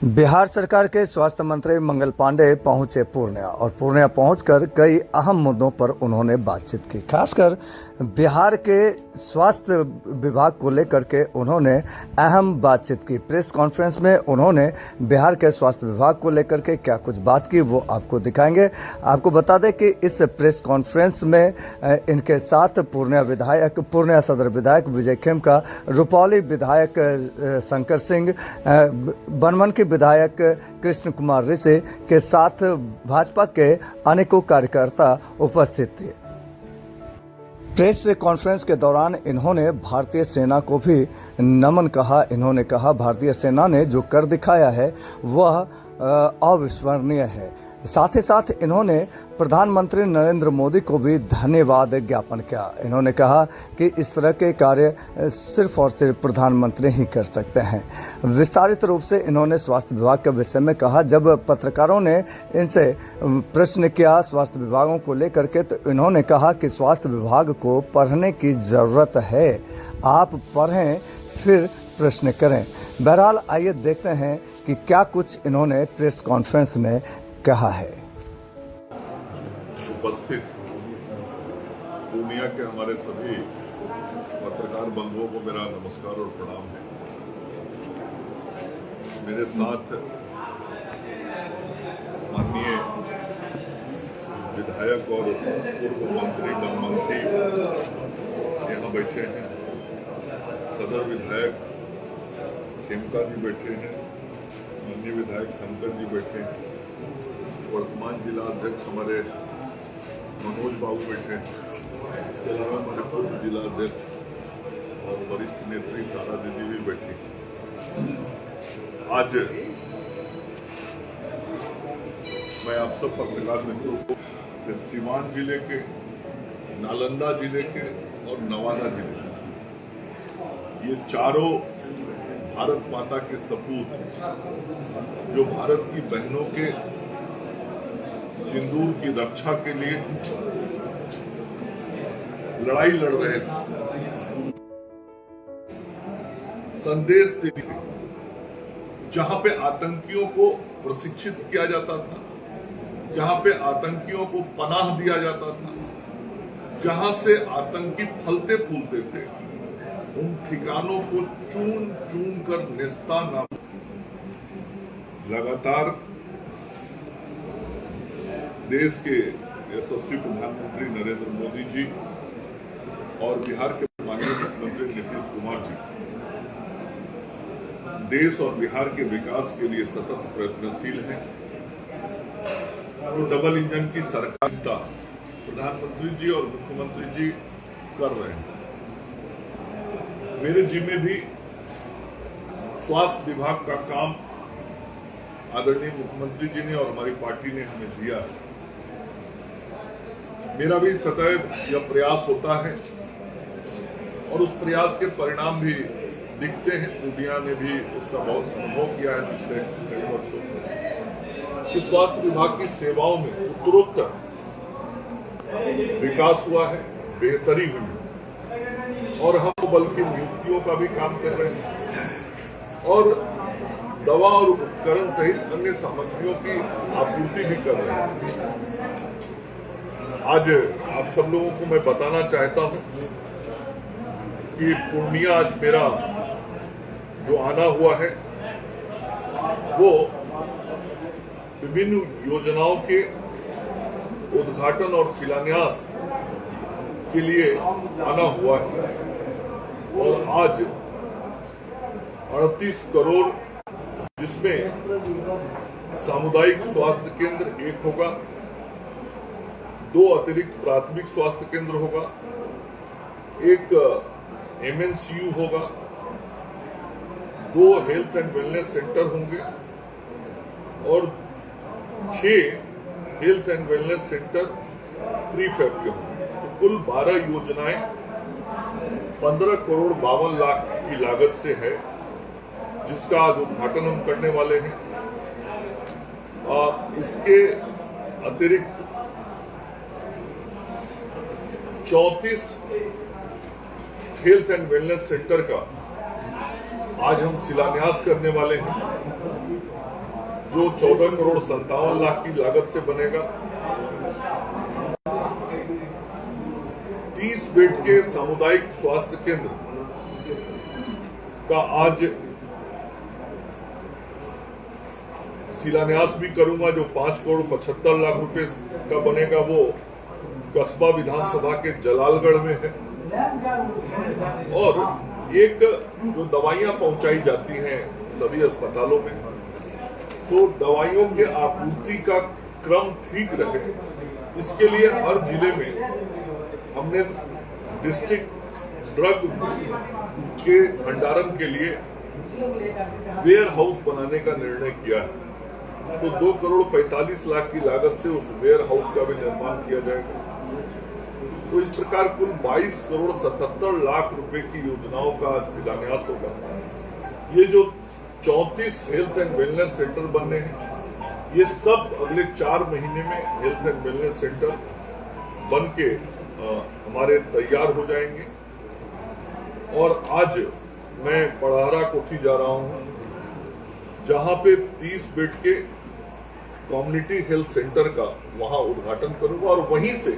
बिहार सरकार के स्वास्थ्य मंत्री मंगल पांडे पहुंचे पूर्णिया और पूर्णिया पहुंचकर कई अहम मुद्दों पर उन्होंने बातचीत की। खासकर बिहार के स्वास्थ्य विभाग को लेकर के उन्होंने अहम बातचीत की। प्रेस कॉन्फ्रेंस में उन्होंने बिहार के स्वास्थ्य विभाग को लेकर के क्या कुछ बात की वो आपको दिखाएंगे। आपको बता दें कि इस प्रेस कॉन्फ्रेंस में इनके साथ पूर्णिया सदर विधायक विजय खेमका, रुपौली विधायक शंकर सिंह, बनमन के विधायक कृष्ण कुमार ऋषि के साथ भाजपा के अनेकों कार्यकर्ता उपस्थित थे। प्रेस कॉन्फ्रेंस के दौरान इन्होंने भारतीय सेना को भी नमन कहा। इन्होंने कहा भारतीय सेना ने जो कर दिखाया है वह अविस्मरणीय है। साथ ही साथ इन्होंने प्रधानमंत्री नरेंद्र मोदी को भी धन्यवाद ज्ञापन किया। इन्होंने कहा कि इस तरह के कार्य सिर्फ और सिर्फ प्रधानमंत्री ही कर सकते हैं। विस्तारित रूप से इन्होंने स्वास्थ्य विभाग के विषय में कहा। जब पत्रकारों ने इनसे प्रश्न किया स्वास्थ्य विभागों को लेकर के, तो इन्होंने कहा कि स्वास्थ्य विभाग को पढ़ने की ज़रूरत है। आप पढ़ें फिर प्रश्न करें। बहरहाल आइए देखते हैं कि क्या कुछ इन्होंने प्रेस कॉन्फ्रेंस में कहा है। उपस्थित पूर्णिया के हमारे सभी पत्रकार बंधुओं को मेरा नमस्कार और प्रणाम है। मेरे साथ माननीय विधायक और पूर्व मंत्री बनमन यहाँ बैठे हैं, सदर विधायक खेमका जी बैठे हैं, माननीय विधायक शंकर जी बैठे हैं, वर्तमान जिला अध्यक्ष हमारे मनोज बाबू बैठे हैं, इसके अलावा हमारे पूर्व जिला अध्यक्ष और वरिष्ठ नेत्री तारा दीदी भी बैठी। आज मैं आप सब पत्रकार मित्रों को सीवान जिले के, नालंदा जिले के और नवादा जिले के, ये चारों भारत माता के सपूत जो भारत की बहनों के सिंदूर की रक्षा के लिए लड़ाई लड़ रहे थे, संदेश देते थे। जहां पे आतंकियों को प्रशिक्षित किया जाता था, जहां पे आतंकियों को पनाह दिया जाता था, जहां से आतंकी फलते फूलते थे, उन ठिकानों को चून चून कर नेस्तानाबूद लगातार देश के यशस्वी प्रधानमंत्री नरेंद्र मोदी जी और बिहार के माननीय मुख्यमंत्री नीतीश कुमार जी देश और बिहार के विकास के लिए सतत प्रयत्नशील हैं। तो डबल इंजन की सरकार प्रधानमंत्री जी और मुख्यमंत्री जी कर रहे हैं। मेरे जिम्मे भी स्वास्थ्य विभाग का काम आदरणीय मुख्यमंत्री जी ने और हमारी पार्टी ने हमें दिया है। मेरा भी सदैव यह प्रयास होता है और उस प्रयास के परिणाम भी दिखते हैं। पूर्णिया ने भी उसका बहुत अनुभव किया है पिछले कई वर्षों में कि स्वास्थ्य विभाग की सेवाओं में उत्तरोत्तर विकास हुआ है, बेहतरी हुई है और हम बल्कि नियुक्तियों का भी काम कर रहे हैं और दवा और उपकरण सहित अन्य सामग्रियों की आपूर्ति भी कर रहे हैं। आज आप सब लोगों को मैं बताना चाहता हूं कि पूर्णिया आज मेरा जो आना हुआ है वो विभिन्न योजनाओं के उद्घाटन और शिलान्यास के लिए आना हुआ है और आज 38 करोड़, जिसमें सामुदायिक स्वास्थ्य केंद्र 1 होगा, 2 अतिरिक्त प्राथमिक स्वास्थ्य केंद्र होगा, 1 MNCU होगा, 2 हेल्थ एंड वेलनेस सेंटर होंगे और 6 health and wellness centre prefab के होंगे। तो कुल 12 योजनाएं 15 करोड़ 52 लाख की लागत से है, जिसका आज उद्घाटन हम करने वाले हैं। इसके अतिरिक्त 34 हेल्थ एंड वेलनेस सेंटर का आज हम शिलान्यास करने वाले हैं जो 14 करोड़ 57 लाख की लागत से बनेगा। 30 बेड के सामुदायिक स्वास्थ्य केंद्र का आज शिलान्यास भी करूंगा, जो 5 करोड़ 75 लाख रुपए का बनेगा। वो कस्बा विधानसभा के जलालगढ़ में है। और एक जो दवाइयां पहुंचाई जाती हैं सभी अस्पतालों में, तो दवाइयों के आपूर्ति का क्रम ठीक रहे, इसके लिए हर जिले में हमने डिस्ट्रिक्ट ड्रग के भंडारण के लिए वेयर हाउस बनाने का निर्णय किया है। तो 2 करोड़ 45 लाख की लागत से उस वेयर हाउस का भी निर्माण किया जाएगा। तो इस प्रकार कुल 22 करोड़ 77 लाख रुपए की योजनाओं का आज शिलान्यास होगा। ये जो 34 हेल्थ एंड वेलनेस सेंटर बनने हैं, ये सब अगले 4 महीने में हेल्थ एंड वेलनेस सेंटर बन के हमारे तैयार हो जाएंगे। और आज मैं पड़हरा कोठी जा रहा हूं, जहां पे 30 बेड के कम्युनिटी हेल्थ सेंटर का वहां उद्घाटन करूंगा। और वहीं से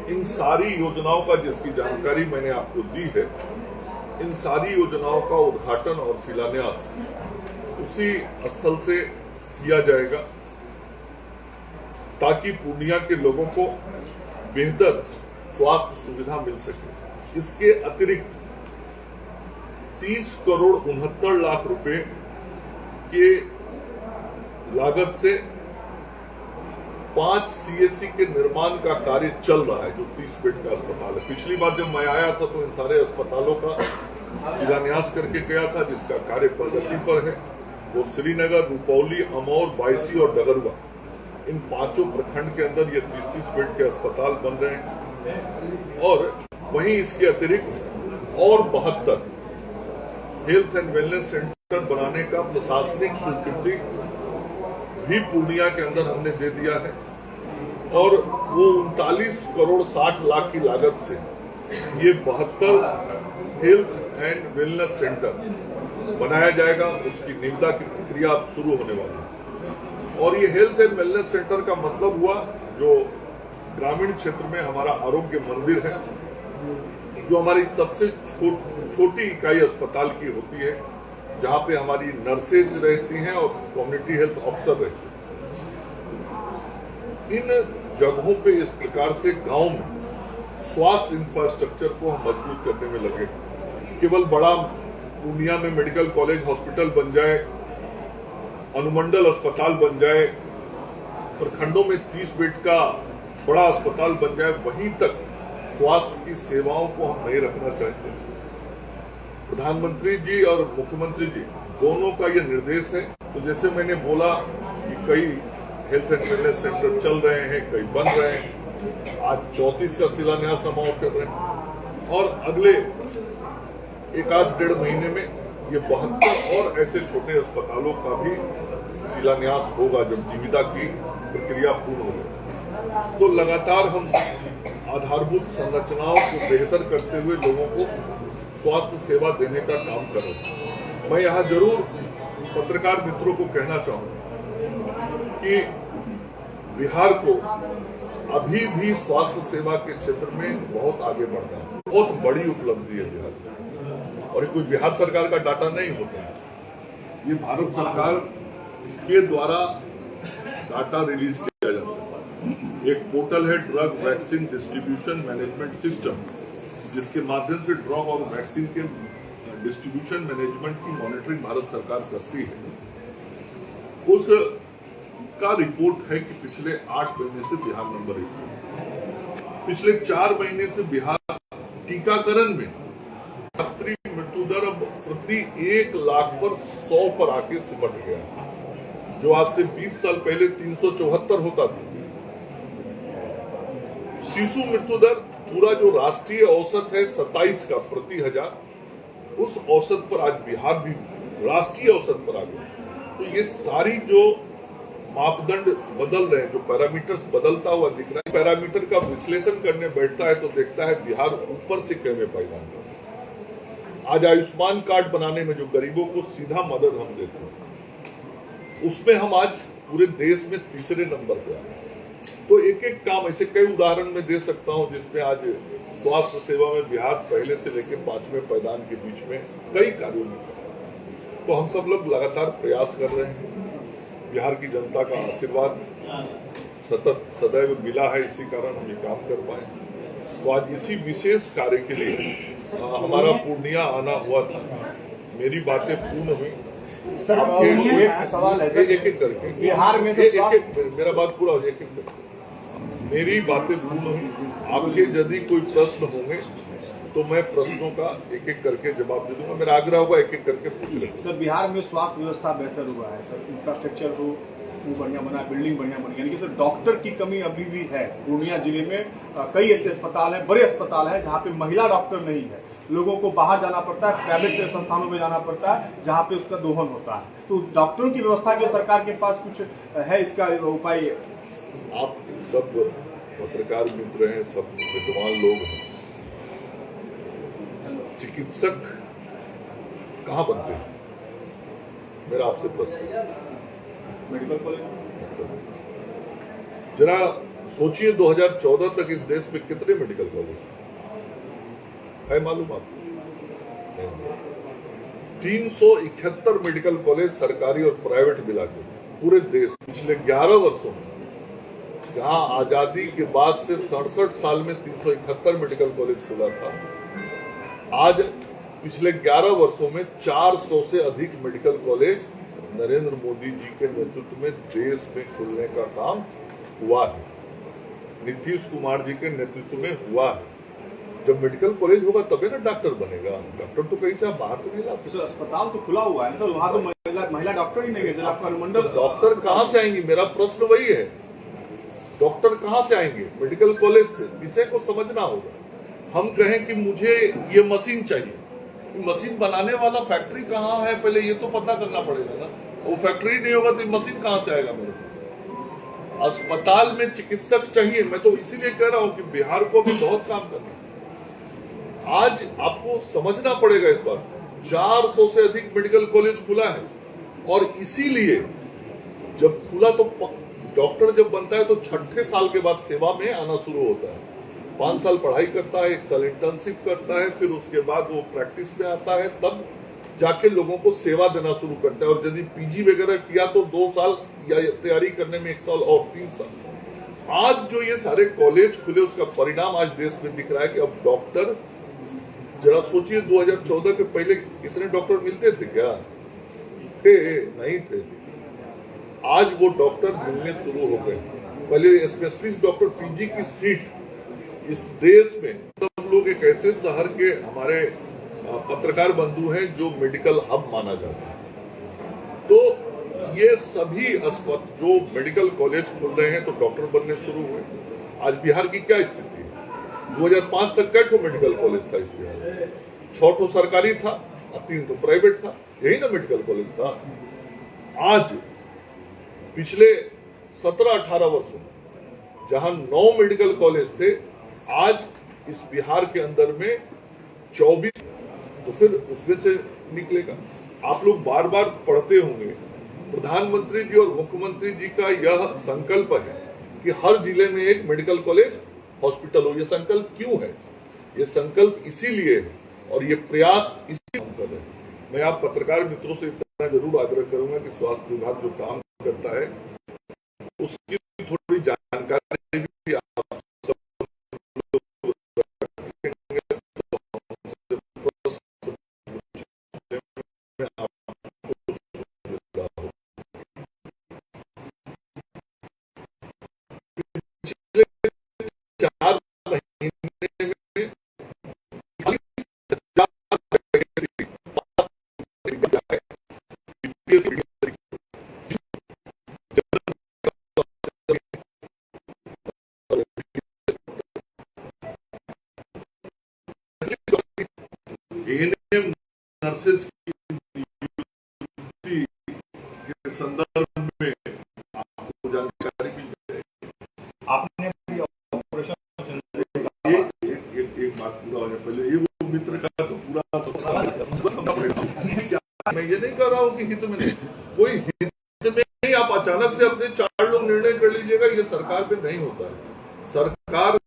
इन सारी योजनाओं का, जिसकी जानकारी मैंने आपको दी है, इन सारी योजनाओं का उद्घाटन और शिलान्यास उसी स्थल से किया जाएगा, ताकि पूर्णिया के लोगों को बेहतर स्वास्थ्य सुविधा मिल सके। इसके अतिरिक्त 30 करोड़ 69 लाख रुपए के लागत से 5 सीएससी के निर्माण का कार्य चल रहा है, जो 30 बेड का अस्पताल है। पिछली बार जब मैं आया था तो इन सारे अस्पतालों का शिलान्यास करके गया था, जिसका कार्य प्रगति पर है। वो श्रीनगर, रुपौली, अमौर, बायसी और डगरुआ, इन 5 प्रखंड के अंदर ये 30-30 बेड के अस्पताल बन रहे हैं। और वहीं इसके अतिरिक्त और 72 हेल्थ एंड वेलनेस सेंटर बनाने का प्रशासनिक स्वीकृति भी पूर्णिया के अंदर हमने दे दिया है। और वो 39 करोड़ 60 लाख की लागत से ये 72 हेल्थ एंड वेलनेस सेंटर बनाया जाएगा। उसकी निविदा की प्रक्रिया अब शुरू होने वाली है। और ये हेल्थ एंड वेलनेस सेंटर का मतलब हुआ, जो ग्रामीण क्षेत्र में हमारा आरोग्य मंदिर है, जो हमारी सबसे छोटी इकाई अस्पताल की होती है, जहां पे हमारी नर्सेज रहती हैं और कम्युनिटी हेल्थ ऑफिसर रहते हैं। इन जगहों पे इस प्रकार से गांव में स्वास्थ्य इंफ्रास्ट्रक्चर को हम मजबूत करने में लगे। केवल बड़ा पूर्णिया में मेडिकल कॉलेज हॉस्पिटल बन जाए, अनुमंडल अस्पताल बन जाए, प्रखंडों में 30 बेड का बड़ा अस्पताल बन जाए, वहीं तक स्वास्थ्य की सेवाओं को हम नहीं रखना चाहते। प्रधानमंत्री जी और मुख्यमंत्री जी दोनों का ये निर्देश है। तो जैसे मैंने बोला कि कई हेल्थ एंड वेलनेस सेंटर चल रहे हैं, कई बन रहे हैं। आज 34 का शिलान्यास हम और कर रहे हैं, और अगले 1-1.5 महीने में ये 72 और ऐसे छोटे अस्पतालों का भी शिलान्यास होगा, जब निविदा की प्रक्रिया पूर्ण होगी। तो लगातार हम आधारभूत संरचनाओं को बेहतर करते हुए लोगों को स्वास्थ्य सेवा देने का काम करें। मैं यहाँ जरूर पत्रकार मित्रों को कहना चाहूंगा कि बिहार को अभी भी स्वास्थ्य सेवा के क्षेत्र में बहुत आगे बढ़ना है। बहुत बड़ी उपलब्धि है बिहार में, और ये कोई बिहार सरकार का डाटा नहीं होता है, ये भारत सरकार के द्वारा डाटा रिलीज किया जाता है। एक पोर्टल है drug vaccine distribution management system, जिसके माध्यम से ड्रग और वैक्सीन के डिस्ट्रीब्यूशन मैनेजमेंट की मॉनिटरिंग भारत सरकार करती है। उस का रिपोर्ट है कि पिछले 8 महीने से बिहार नंबर 1 है। पिछले 4 महीने से बिहार टीकाकरण में रात्रि मृत्यु दर अब प्रति 1 लाख पर 100 पर आके सिमट गया, जो आज से 20 साल पहले 374 होता था। शिशु मृत्यु दर पूरा जो राष्ट्रीय औसत है 27 का प्रति 1000, उस औसत पर आज बिहार भी राष्ट्रीय औसत पर आ गया। तो ये सारी जो मापदंड बदल रहे हैं, जो पैरामीटर्स बदलता हुआ दिख रहा है, पैरामीटर का विश्लेषण करने बैठता है तो देखता है बिहार ऊपर से कैमे पायदान कर। आज आयुष्मान कार्ड बनाने में जो गरीबों को सीधा मदद हम देते हैं, उसमें हम आज पूरे देश में तीसरे नंबर पे आए। तो एक एक काम ऐसे कई उदाहरण में दे सकता हूं जिसमें आज स्वास्थ्य सेवा में बिहार पहले से लेकर 5वें पायदान के बीच में कई कार्यों में कर रहा है। तो हम सब लोग लगातार प्रयास कर रहे हैं। बिहार की जनता का आशीर्वाद सतत सदैव मिला है, इसी कारण हम ये काम कर पाए। तो आज इसी विशेष कार्य के लिए हमारा पूर्णिया आना हुआ था। मेरी बातें पूर्ण हुई। सर, एक सवाल है एक एक करके बिहार में मेरा बात पूरा हो जाए। एक एक करके मेरी बातें पूर्ण हुई। आपके यदि कोई प्रश्न होंगे तो मैं प्रश्नों का एक एक करके जवाब दे दूंगा। मेरा आग्रह होगा एक एक करके पूछ लेंगे। सर, बिहार में स्वास्थ्य व्यवस्था बेहतर हुआ है सर, इंफ्रास्ट्रक्चर हो वो बढ़िया बना, बिल्डिंग बढ़िया बन गई, यानी कि सर डॉक्टर की कमी अभी भी है। पूर्णिया जिले में कई ऐसे अस्पताल हैं, बड़े अस्पताल हैं जहाँ पे महिला डॉक्टर नहीं है। लोगों को बाहर जाना पड़ता है, प्राइवेट संस्थानों में जाना पड़ता है जहाँ पे उसका दोहन होता है। तो डॉक्टरों की व्यवस्था के सरकार के पास कुछ है इसका उपाय? आप सब पत्रकार मित्र हैं, सब विद्वान लोग हैं। चिकित्सक कहाँ बनते हैं? मेरा आपसे प्रश्न। मेडिकल कॉलेज जरा सोचिए 2014 तक इस देश में कितने मेडिकल कॉलेज है मालूम आपको? 371 मेडिकल कॉलेज सरकारी और प्राइवेट मिला के पूरे देश पिछले 11 वर्षों में, जहां आजादी के बाद से 67 साल में 371 मेडिकल कॉलेज खुला था, आज पिछले 11 वर्षों में 400 से अधिक मेडिकल कॉलेज नरेंद्र मोदी जी के नेतृत्व में देश में खुलने का काम हुआ है। नीतीश कुमार जी के नेतृत्व में हुआ है। जब मेडिकल कॉलेज होगा तभी ना डॉक्टर बनेगा। डॉक्टर तो कहीं से आप बाहर से नहीं ला सकते। अस्पताल तो खुला हुआ है सर, वहाँ तो महिला डॉक्टर ही नहीं है। आपका अनुमंडल डॉक्टर कहाँ से आएंगे? मेरा प्रश्न वही है, डॉक्टर कहाँ से आएंगे? मेडिकल कॉलेज से। विषय को समझना होगा। हम कहें कि मुझे ये मशीन चाहिए, मशीन बनाने वाला फैक्ट्री कहाँ है पहले ये तो पता करना पड़ेगा ना। वो फैक्ट्री नहीं होगा तो मशीन कहाँ से आएगा मेरे पास? अस्पताल में चिकित्सक चाहिए। मैं तो इसीलिए कह रहा हूँ कि बिहार को भी बहुत काम करना है। आज आपको समझना पड़ेगा इस बात। 400 से अधिक मेडिकल कॉलेज खुला है और इसीलिए जब खुला तो डॉक्टर जब बनता है तो 6ठे साल के बाद सेवा में आना शुरू होता है। 5 साल पढ़ाई करता है, 1 साल इंटर्नशिप करता है, फिर उसके बाद वो प्रैक्टिस में आता है, तब जाके लोगों को सेवा देना शुरू करता है। और यदि पीजी वगैरह किया तो 2 साल या तैयारी करने में 1 साल और 3 साल। आज जो ये सारे कॉलेज खुले उसका परिणाम आज देश में दिख रहा है कि अब डॉक्टर, जरा सोचिए 2014 के पहले कितने डॉक्टर मिलते थे क्या? नहीं थे। आज वो डॉक्टर मिलने शुरू हो गए। पहले स्पेशलिस्ट डॉक्टर पीजी की सीट इस देश में, सब लोग एक ऐसे शहर के हमारे पत्रकार बंधु हैं जो मेडिकल हब माना जाता है। तो ये सभी जो मेडिकल कॉलेज खुल रहे हैं तो डॉक्टर बनने शुरू हुए। आज बिहार की क्या स्थिति है? 2005 तक कै ठो मेडिकल कॉलेज था इस बिहार में? 6 ठो सरकारी था और 3 ठो प्राइवेट था। यही ना मेडिकल कॉलेज था। आज पिछले 17-18 वर्षों में जहां 9 मेडिकल कॉलेज थे, आज इस बिहार के अंदर में 24। तो फिर उसमें से निकलेगा। आप लोग बार बार पढ़ते होंगे, प्रधानमंत्री जी और मुख्यमंत्री जी का यह संकल्प है कि हर जिले में एक मेडिकल कॉलेज हॉस्पिटल हो। यह संकल्प क्यों है? यह संकल्प इसीलिए है और ये प्रयास इसी काम कर रहे हैं। मैं आप पत्रकार मित्रों से इतना जरूर आग्रह करूंगा कि स्वास्थ्य विभाग जो काम करता है उसकी थोड़ी जानकारी भी आप सब एएनएम नर्सेस की नियुक्ति के संदर्भ में आपको जानकारी मिल जाएगी। आपने ऑपरेशन एक बात पूरा हो जाए पहले, ये वो मित्र का तो पूरा समझना पड़ेगा। मैं ये नहीं कह रहा हूँ कि हित में नहीं, कोई हित में अचानक से अपने 4 लोग निर्णय कर लीजिएगा, ये सरकार पे नहीं होता है। सरकार